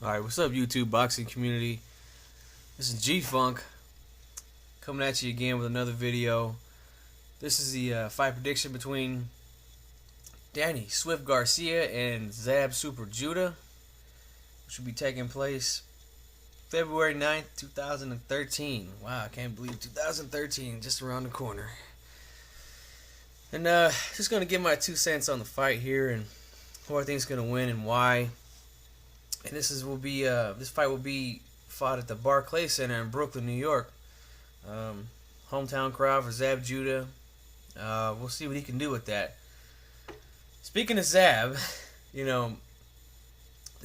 Alright, what's up, YouTube boxing community? This is G-Funk coming at you again with another video. This is the fight prediction between Danny Swift Garcia and Zab Judah, which will be taking place February 9th, 2013. Wow, I can't believe 2013, just around the corner. And just going to give my 2 cents on the fight here and who I think is going to win and why. And this fight will be fought at the Barclays Center in Brooklyn, New York. Hometown crowd for Zab Judah. We'll see what he can do with that. Speaking of Zab, the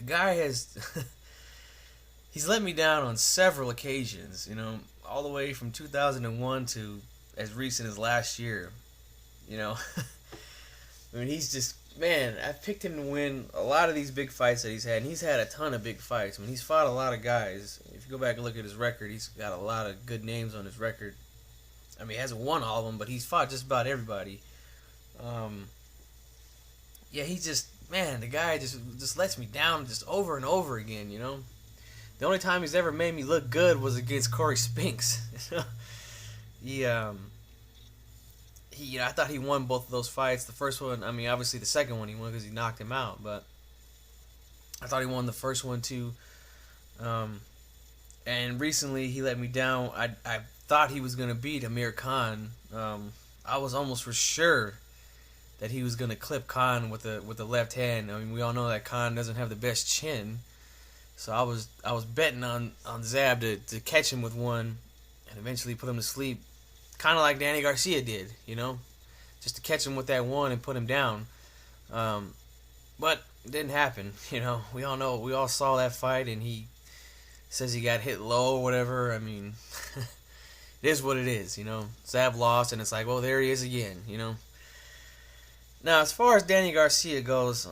guy has he's let me down on several occasions. All the way from 2001 to as recent as last year. I mean, he's just. Man, I've picked him to win a lot of these big fights that he's had, and he's had a ton of big fights. I mean, he's fought a lot of guys. If you go back and look at his record, he's got a lot of good names on his record. I mean, he hasn't won all of them, but he's fought just about everybody. Yeah, the guy just lets me down just over and over again, The only time he's ever made me look good was against Corey Spinks. I thought he won both of those fights. The first one, I mean, obviously the second one he won because he knocked him out, but I thought he won the first one too. And recently he let me down. I thought he was going to beat Amir Khan. I was almost for sure that he was going to clip Khan with the left hand. I mean, we all know that Khan doesn't have the best chin, so I was betting on Zab to catch him with one and eventually put him to sleep. Kind of like Danny Garcia did, just to catch him with that one and put him down. But it didn't happen, We all know, we all saw that fight, and he says he got hit low or whatever. I mean, it is what it is, Zab lost, and it's like, well, there he is again, Now, as far as Danny Garcia goes,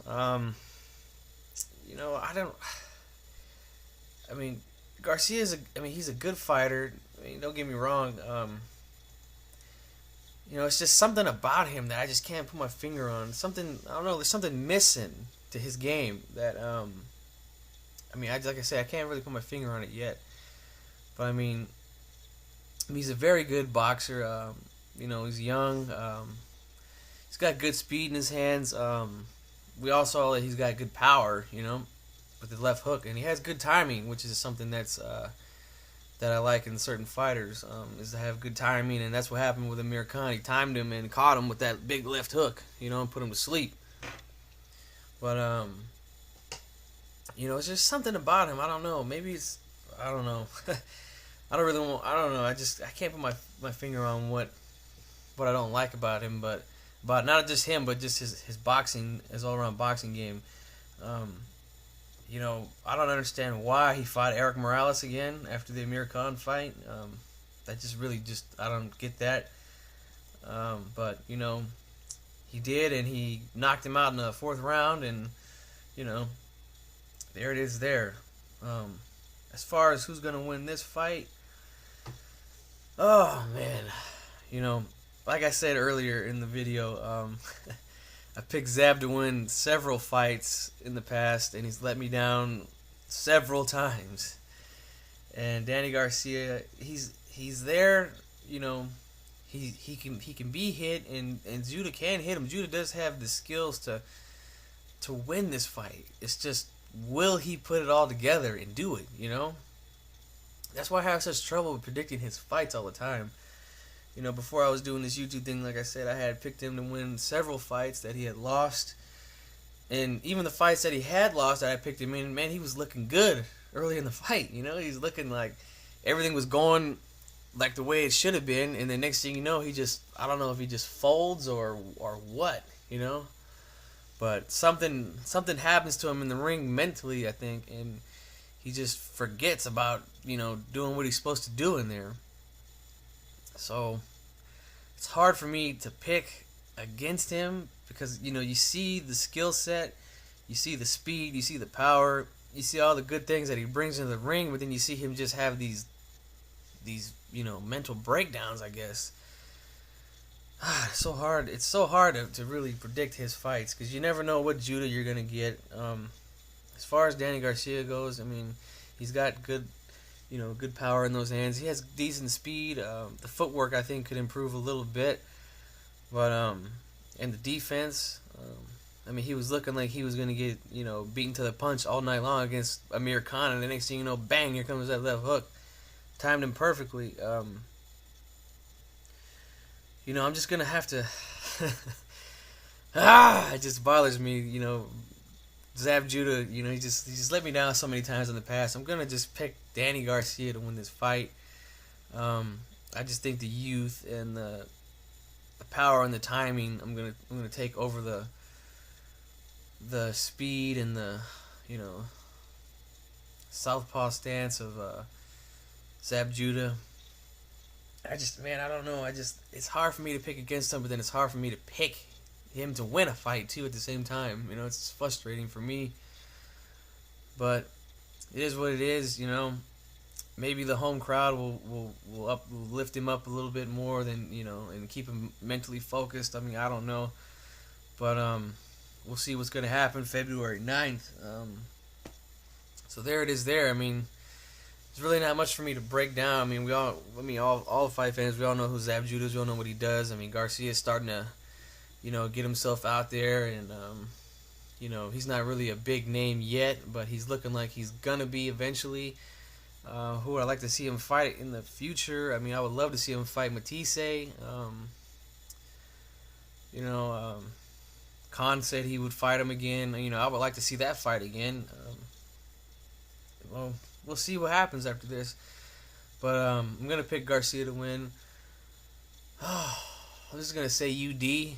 he's a good fighter. I mean, don't get me wrong. It's just something about him that I just can't put my finger on. Something, I don't know, there's something missing to his game that, like I said, I can't really put my finger on it yet. But, I mean, he's a very good boxer. He's young. He's got good speed in his hands. We all saw that he's got good power, with the left hook. And he has good timing, which is something that's that I like in certain fighters, is to have good timing, and that's what happened with Amir Khan. He timed him and caught him with that big left hook, and put him to sleep. But, it's just something about him. I don't know. Maybe it's, I don't know. I don't know. I can't put my finger on what I don't like about him, but about not just him, but just his boxing, his all-around boxing game. I don't understand why he fought Eric Morales again after the Amir Khan fight. That I don't get that. But, he did, and he knocked him out in the 4th round, and, there it is there. As far as who's going to win this fight, oh, man. Like I said earlier in the video, I picked Zab to win several fights in the past, and he's let me down several times. And Danny Garcia, he's there, he can be hit, and Judah can hit him. Judah does have the skills to win this fight. It's just, will he put it all together and do it? That's why I have such trouble with predicting his fights all the time. Before I was doing this YouTube thing, like I said, I had picked him to win several fights that he had lost. And even the fights that he had lost that I picked him in, man, he was looking good early in the fight. He's looking like everything was going like the way it should have been. And the next thing you know, I don't know if he just folds or what, But something happens to him in the ring mentally, I think. And he just forgets about, doing what he's supposed to do in there. So it's hard for me to pick against him because, you see the skill set, you see the speed, you see the power, you see all the good things that he brings into the ring, but then you see him just have these mental breakdowns, I guess. It's so hard. It's so hard to really predict his fights because you never know what Judah you're going to get. as far as Danny Garcia goes, I mean, he's got good, good power in those hands. He has decent speed. The footwork I think could improve a little bit, but and the defense. I mean, he was looking like he was gonna get beaten to the punch all night long against Amir Khan, and the next thing you know, bang! Here comes that left hook, timed him perfectly. I'm just gonna have to. It just bothers me. Zab Judah. He just let me down so many times in the past. I'm gonna just pick Danny Garcia to win this fight. I just think the youth and the power and the timing. I'm gonna take over the speed and the southpaw stance of Zab Judah. I don't know. It's hard for me to pick against him, but then it's hard for me to pick him to win a fight too at the same time. It's frustrating for me, but it is what it is. Maybe the home crowd will lift him up a little bit more than and keep him mentally focused. I mean, I don't know, but we'll see what's gonna happen February 9th. So there it is. I mean, there's really not much for me to break down. I mean, all fight fans, we all know who Zab Judah is. We all know what he does. I mean, Garcia is starting to, get himself out there, and he's not really a big name yet, but he's looking like he's gonna be eventually. Who would I like to see him fight in the future? I mean, I would love to see him fight Matisse. Khan said he would fight him again. I would like to see that fight again. Well, we'll see what happens after this. But I'm going to pick Garcia to win. I'm just going to say UD.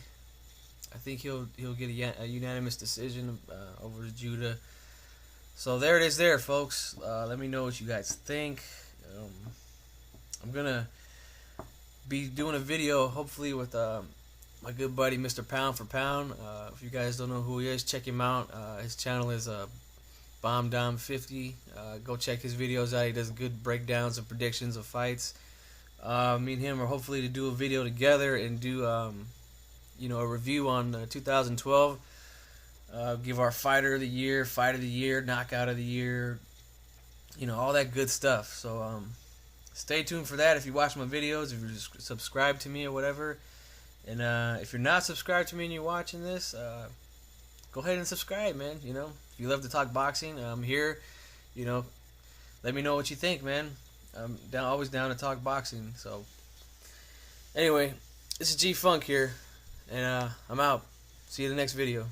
I think he'll get a unanimous decision over Judah. So there it is folks. Let me know what you guys think. I'm going to be doing a video, hopefully, with my good buddy, Mr. Pound for Pound. If you guys don't know who he is, check him out. His channel is BombDom50. Go check his videos out. He does good breakdowns and predictions of fights. Me and him are hopefully to do a video together and do a review on 2012. Give our fighter of the year, fight of the year, knockout of the year, all that good stuff. So stay tuned for that if you watch my videos, if you're just subscribed to me or whatever. And if you're not subscribed to me and you're watching this, go ahead and subscribe, man. If you love to talk boxing, I'm here. Let me know what you think, man. I'm always down to talk boxing. So anyway, this is G Funk here, and I'm out. See you in the next video.